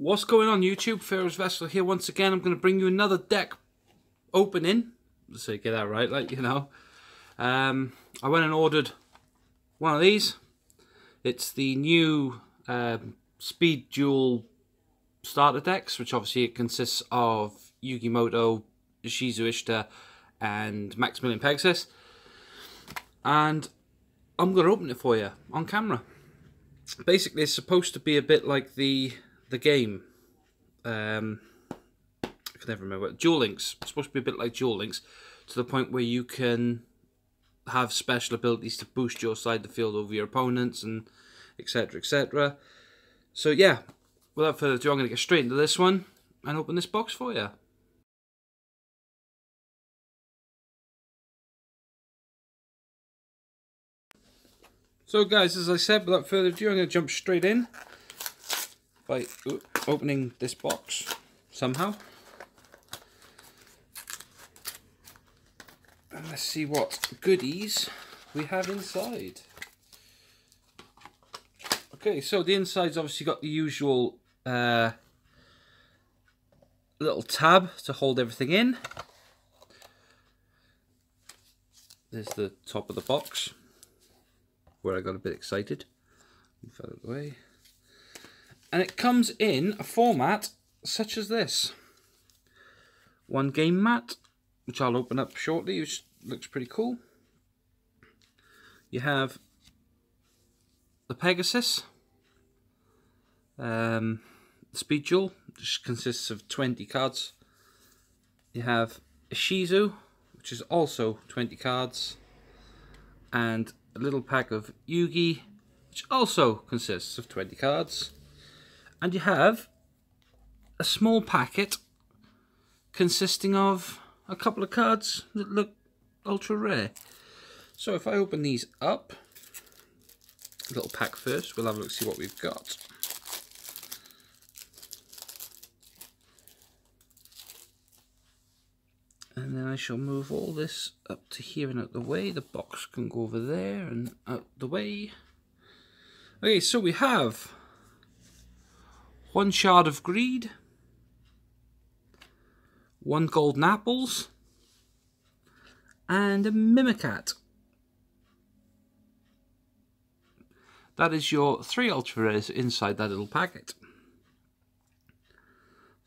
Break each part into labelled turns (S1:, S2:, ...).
S1: What's going on YouTube? Pharaoh's Vassal here once again. I'm going to bring you another deck opening. Let's say get that right, like, you know. I went and ordered one of these. It's the new Speed Duel starter decks, which obviously it consists of YuGi, MOTO, ISHIZU, ISHTAR, and Millenium PEGASUS. And I'm going to open it for you on camera. Basically, it's supposed to be a bit like the game. I can never remember. Duel Links. It's supposed to be a bit like Duel Links, to the point where you can have special abilities to boost your side of the field over your opponents, and etc, etc. So yeah, without further ado, I'm going to get straight into this one and open this box for you. So guys, as I said, without further ado, I'm going to jump straight in by opening this box somehow. And let's see what goodies we have inside. Okay, so the inside's obviously got the usual little tab to hold everything in. There's the top of the box, where I got a bit excited. Move that out of the way. And it comes in a format such as this. One game mat, which I'll open up shortly, which looks pretty cool. You have the Pegasus, Speed Duel, which consists of 20 cards. You have ISHIZU, which is also 20 cards. And a little pack of YuGi, which also consists of 20 cards. And you have a small packet consisting of a couple of cards that look ultra rare. So if I open these up, a little pack first, we'll have a look, see what we've got. And then I shall move all this up to here and out the way. The box can go over there and out the way. Okay, so we have one Shard of Greed, one Golden Apples, and a Mimicat. That is your 3 ultra rares inside that little packet.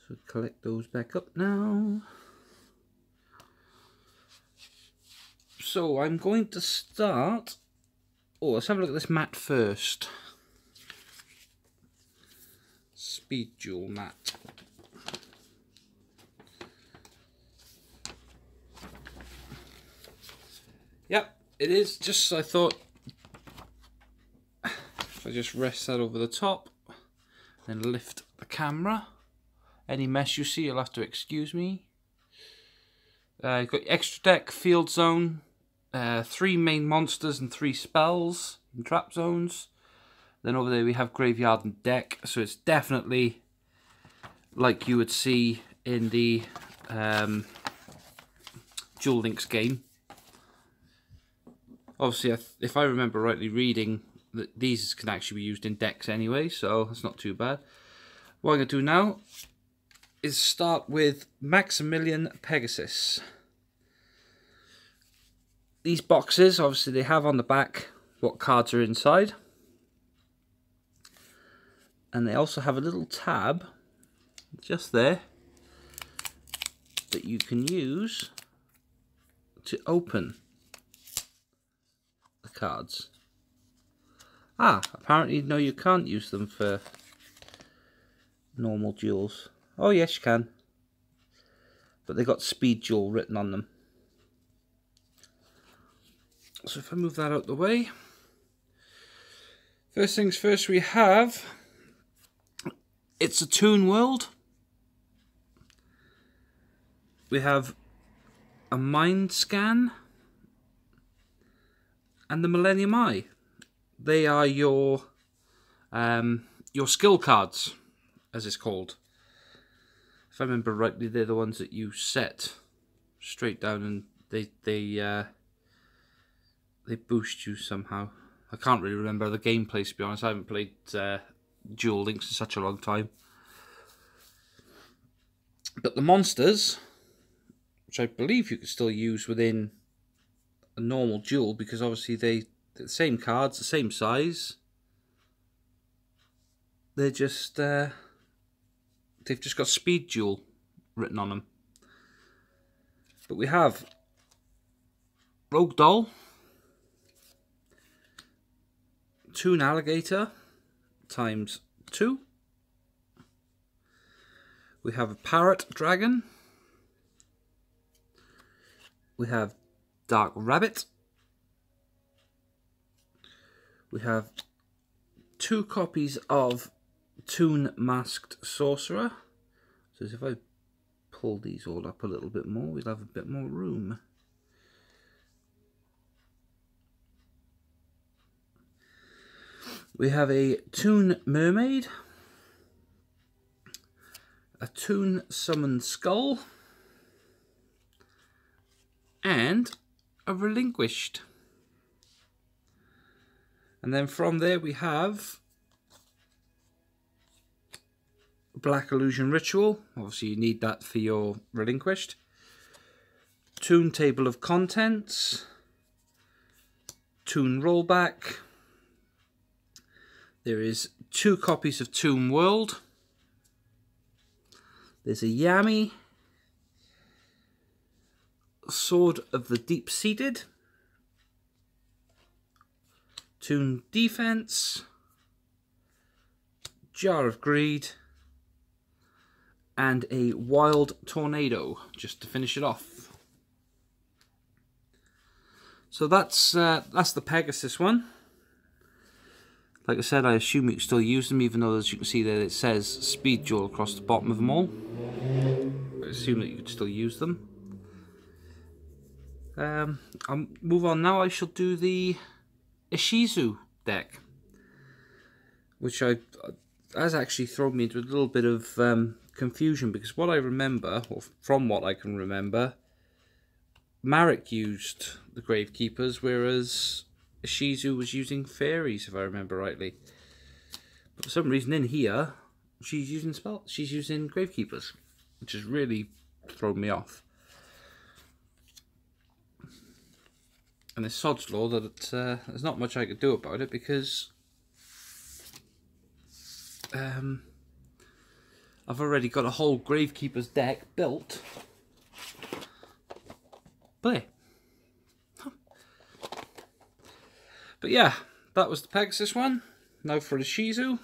S1: So collect those back up now. So I'm going to start. Oh, let's have a look at this mat first. Speed Duel mat. Yep, it is just as I thought. If I just rest that over the top, then lift the camera. Any mess you see, you'll have to excuse me. You've got extra deck, field zone, 3 main monsters and 3 spells and trap zones. Then over there we have graveyard and deck, so it's definitely like you would see in the Duel Links game. Obviously, if I remember rightly reading, that these can actually be used in decks anyway, so that's not too bad. What I'm going to do now is start with Millenium PEGASUS. These boxes, obviously, they have on the back what cards are inside. And they also have a little tab just there that you can use to open the cards. Ah, apparently no, you can't use them for normal duels. Oh yes, you can. But they got Speed Duel written on them. So if I move that out the way. First things first, we have... It's a Toon world. We have a Mind Scan and the Millennium Eye. They are your skill cards, as it's called. If I remember rightly, they're the ones that you set straight down, and they boost you somehow. I can't really remember the gameplay, to be honest. I haven't played Duel Links in such a long time. But the monsters, which I believe you could still use within a normal duel, because obviously they're the same cards, the same size. They're just they've just got speed duel written on them. But we have Rogue Doll, Toon alligator times 2. We have a Parrot dragon. We have Dark Rabbit. We have 2 copies of Toon masked sorcerer. So if I pull these all up a little bit more, we'll have a bit more room. We have a Toon mermaid, a Toon summoned skull, and a Relinquished. And then from there we have Black Illusion Ritual. Obviously you need that for your Relinquished. Toon Table of Contents. Toon Rollback. There is 2 copies of Toon World. There's a Yami. Sword of the Deep-Seated. Toon Defense. Jar of Greed. And a Wild Tornado, just to finish it off. So that's the PEGASUS one. Like I said, I assume you can still use them, even though, as you can see there, it says Speed Duel across the bottom of them all. I assume that you could still use them. I'll move on now. I shall do the ISHIZU deck, which has actually thrown me into a little bit of confusion, because what I remember, or from what I can remember, Marek used the Gravekeepers, whereas ISHIZU was using fairies, if I remember rightly. But for some reason in here, she's using Gravekeepers, which has really thrown me off. And it's sod's law that there's not much I could do about it, because I've already got a whole Gravekeepers deck built. But yeah, that was the PEGASUS one. Now for the ISHIZU.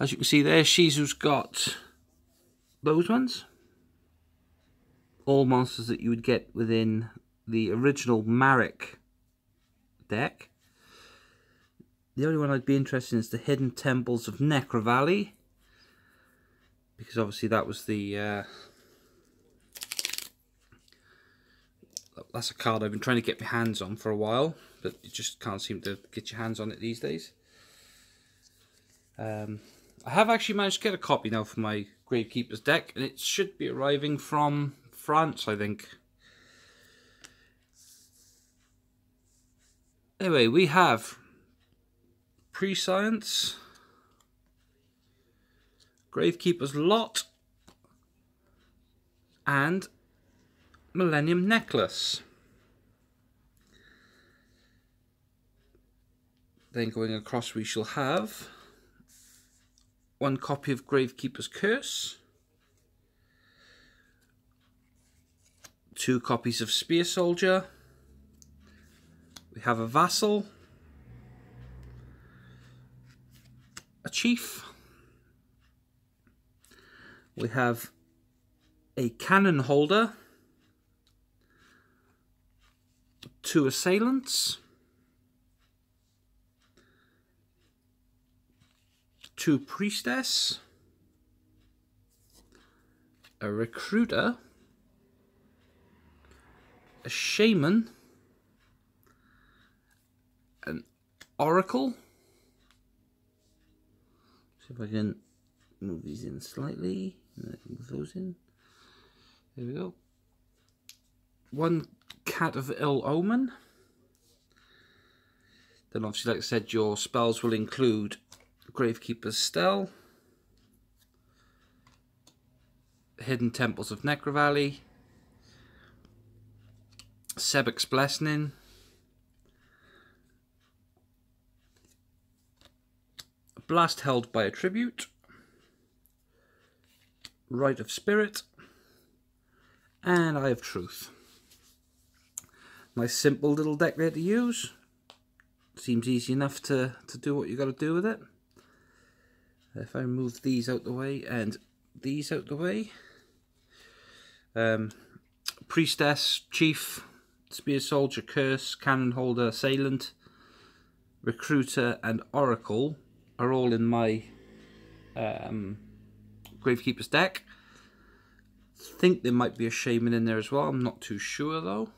S1: As you can see there, ISHIZU's got those ones. All monsters that you would get within the original Marek deck. The only one I'd be interested in is the Hidden Temples of Necrovalley, because obviously that was the that's a card I've been trying to get my hands on for a while, but you just can't seem to get your hands on it these days. I have actually managed to get a copy now for my Gravekeepers deck, and it should be arriving from France, I think. Anyway, we have Pre-Science, Gravekeepers Lot, and Millenium Necklace. Then going across we shall have 1 copy of Gravekeeper's Curse, 2 copies of Spear Soldier, we have a Vassal, a Chief, we have a Cannonholder, 2 Assailants, 2 Priestess, a Recruiter, a Shaman, an Oracle. See if I can move these in slightly, and I can move those in. There we go. 1 Cat of Ill Omen. Then obviously, like I said, your spells will include Gravekeeper's Stele, Hidden Temples of Necrovalley, Sebeks Blessing, Blast Held by a Tribute, Rite of Spirit, and Eye of Truth. Nice simple little deck there to use. Seems easy enough to do what you got to do with it. If I move these out the way and these out the way. Priestess, Chief, Spear Soldier, Curse, Cannonholder, Assailant, Recruiter and Oracle are all in my Gravekeepers deck. I think there might be a Shaman in there as well. I'm not too sure though,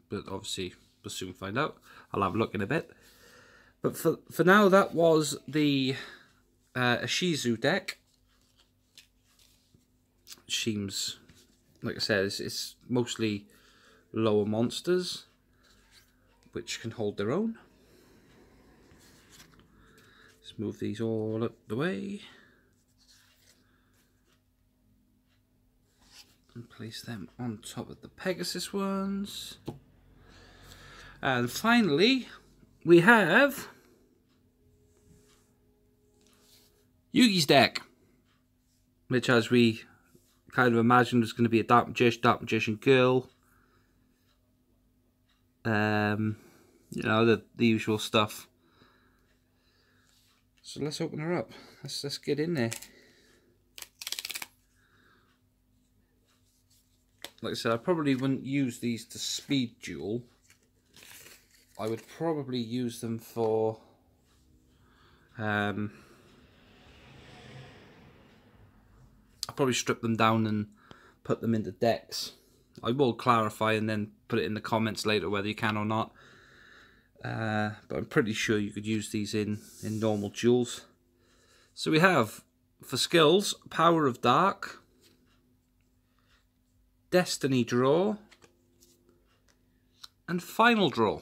S1: but obviously we'll soon find out. I'll have a look in a bit. But for now, that was the ISHIZU deck. Seems, like I said, it's mostly lower monsters, which can hold their own. Let's move these all up the way. And place them on top of the Pegasus ones. And finally, we have YuGi's deck, which, as we kind of imagined, was going to be a Dark Magician Girl. You know, the usual stuff. So let's open her up. Let's get in there. Like I said, I probably wouldn't use these to speed duel. I would probably use them for I'll probably strip them down and put them into decks. I will clarify and then put it in the comments later whether you can or not. But I'm pretty sure you could use these in normal duels. So we have, for skills, Power of Dark, Destiny Draw, and Final Draw.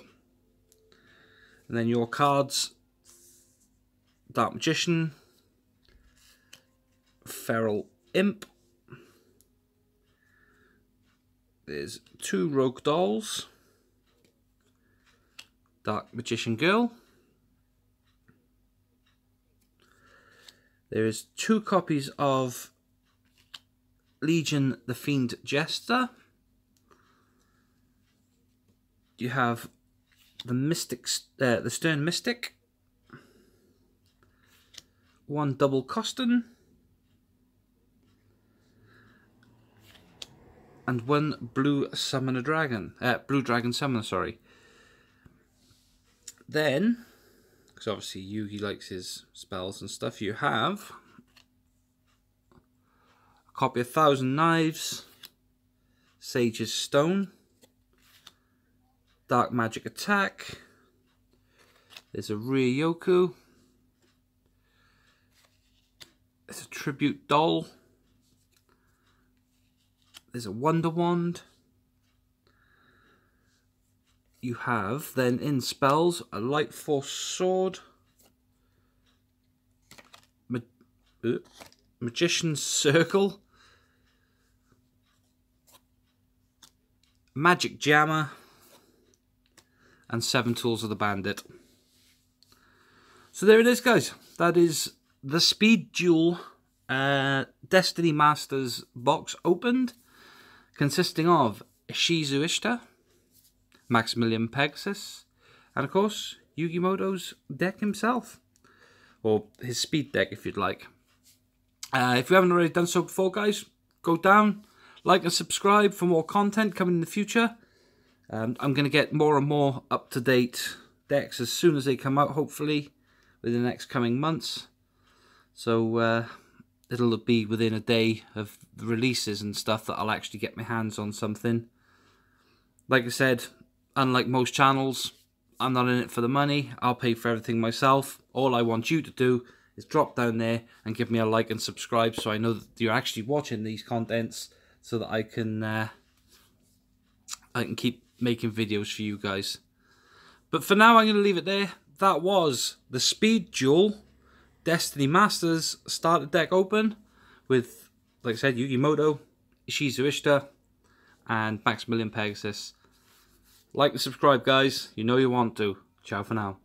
S1: And then your cards: Dark Magician, Feral Imp, there's 2 Rogue Dolls, Dark Magician Girl, there is 2 copies of Legion the Fiend Jester. You have the Stern Mystic, 1 double coston, and 1 blue dragon summoner, sorry. Then, because obviously YuGi likes his spells and stuff, you have a copy of 1,000 Knives, Sage's Stone, Dark Magic Attack, there's a Riryoku, there's a Tribute Doll, there's a Wonder Wand. You have then in spells a Lightforce Sword, Magician's Circle, Magic Jammer, and 7 Tools of the Bandit. So there it is, guys. That is the Speed Duel Destiny Masters box opened, consisting of ISHIZU ISHTAR, Millenium Pegasus, and of course YuGiMoto's deck himself, or his speed deck if you'd like. If you haven't already done so before, guys, go down, like and subscribe for more content coming in the future. I'm going to get more and more up-to-date decks as soon as they come out, hopefully within the next coming months. So it'll be within a day of the releases and stuff that I'll actually get my hands on something. Like I said, unlike most channels, I'm not in it for the money. I'll pay for everything myself. All I want you to do is drop down there and give me a like and subscribe so I know that you're actually watching these contents, so that I can keep making videos for you guys. But for now, I'm going to leave it there. That was the Speed Duel Destiny Masters starter deck open with, like I said, YuGiMoto, ISHIZU ISHTAR, and Maximilian Pegasus. Like and subscribe, guys. You know you want to. Ciao for now.